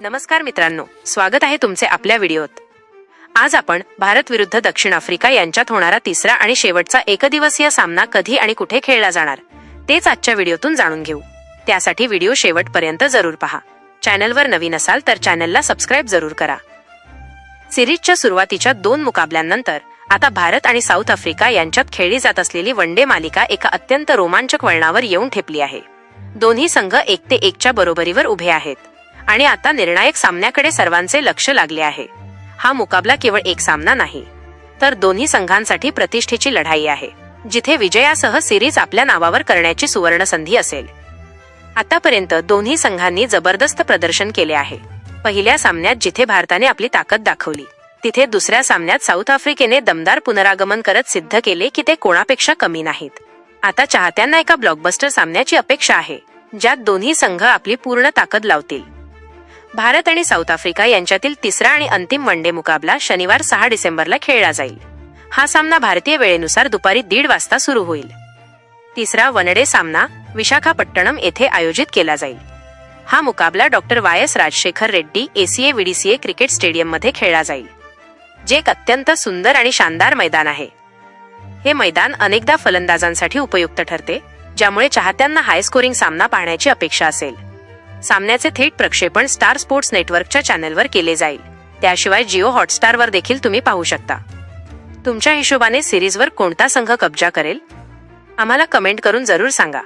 नमस्कार मित्रांनो, स्वागत आहे तुमचे आपल्या व्हिडिओत। आज आपण भारत विरुद्ध दक्षिण आफ्रिका यांच्यात होणारा तिसरा आणि शेवटचा एकदिवसीय सामना कधी आणि कुठे खेळला जाणार तेच आजच्या व्हिडिओतून जाणून घेऊ। त्यासाठी व्हिडिओ शेवटपर्यंत जरूर पहा। चॅनलवर नवीन असाल तर चॅनलला सबस्क्राइब जरूर करा। सिरीजच्या सुरुवातीच्या 2 मुकाबल्यांनंतर आता भारत आणि साऊथ आफ्रिका यांच्यात खेळली जात असलेली वनडे मालिका एका अत्यंत रोमांचक वळणावर येऊन ठेपली आहे। दोन्ही संघ 1-1च्या बरोबरीवर उभे आहेत आणि आता निर्णायक सामन्याकडे सर्वांचे लक्ष लागले आहे। हा मुकाबला केवळ एक सामना नाही, तर दोन्ही संघांसाठी प्रतिष्ठेची लढाई आहे, जिथे विजयासह सिरीज आपल्या नावावर करण्याची सुवर्ण संधी असेल। आतापर्यंत दोन्ही संघांनी जबरदस्त प्रदर्शन केले आहे। पहिल्या सामन्यात जिथे भारताने आपली ताकद दाखवली, तिथे दुसऱ्या सामन्यात साऊथ आफ्रिकेने दमदार पुनरागमन करत सिद्ध केले की ते कोणापेक्षा कमी नाहीत। आता चाहत्यांना एका ब्लॉकबस्टर सामन्याची अपेक्षा आहे, ज्यात दोन्ही संघ आपली पूर्ण ताकद लावतील। भारत आणि साऊथ आफ्रिका यांच्यातील तिसरा आणि अंतिम वनडे मुकाबला शनिवार 6 डिसेंबरला खेळला जाईल। हा सामना भारतीय वेळेनुसार दुपारी 1:30 वाजता सुरू होईल। तिसरा वनडे सामना विशाखापट्टणम येथे आयोजित केला जाईल। हा मुकाबला doctor Y S. Rajasekhara Reddy ACA VDCA cricket stadium मध्ये खेळला जाईल, जे एक अत्यंत सुंदर आणि शानदार मैदान आहे। हे मैदान अनेकदा फलंदाजांसाठी उपयुक्त ठरते, ज्यामुळे चाहत्यांना हाय स्कोरिंग सामना पाहण्याची अपेक्षा असेल। सामन्याचे थेट प्रक्षेपण स्टार स्पोर्ट्स नेटवर्कच्या चॅनलवर केले जाईल। त्याशिवाय जिओ हॉटस्टारवर देखील तुम्ही पाहू शकता। तुमच्या हिशोबाने सिरीजवर कोणता संघ कब्जा करेल? आम्हाला कमेंट करून जरूर सांगा।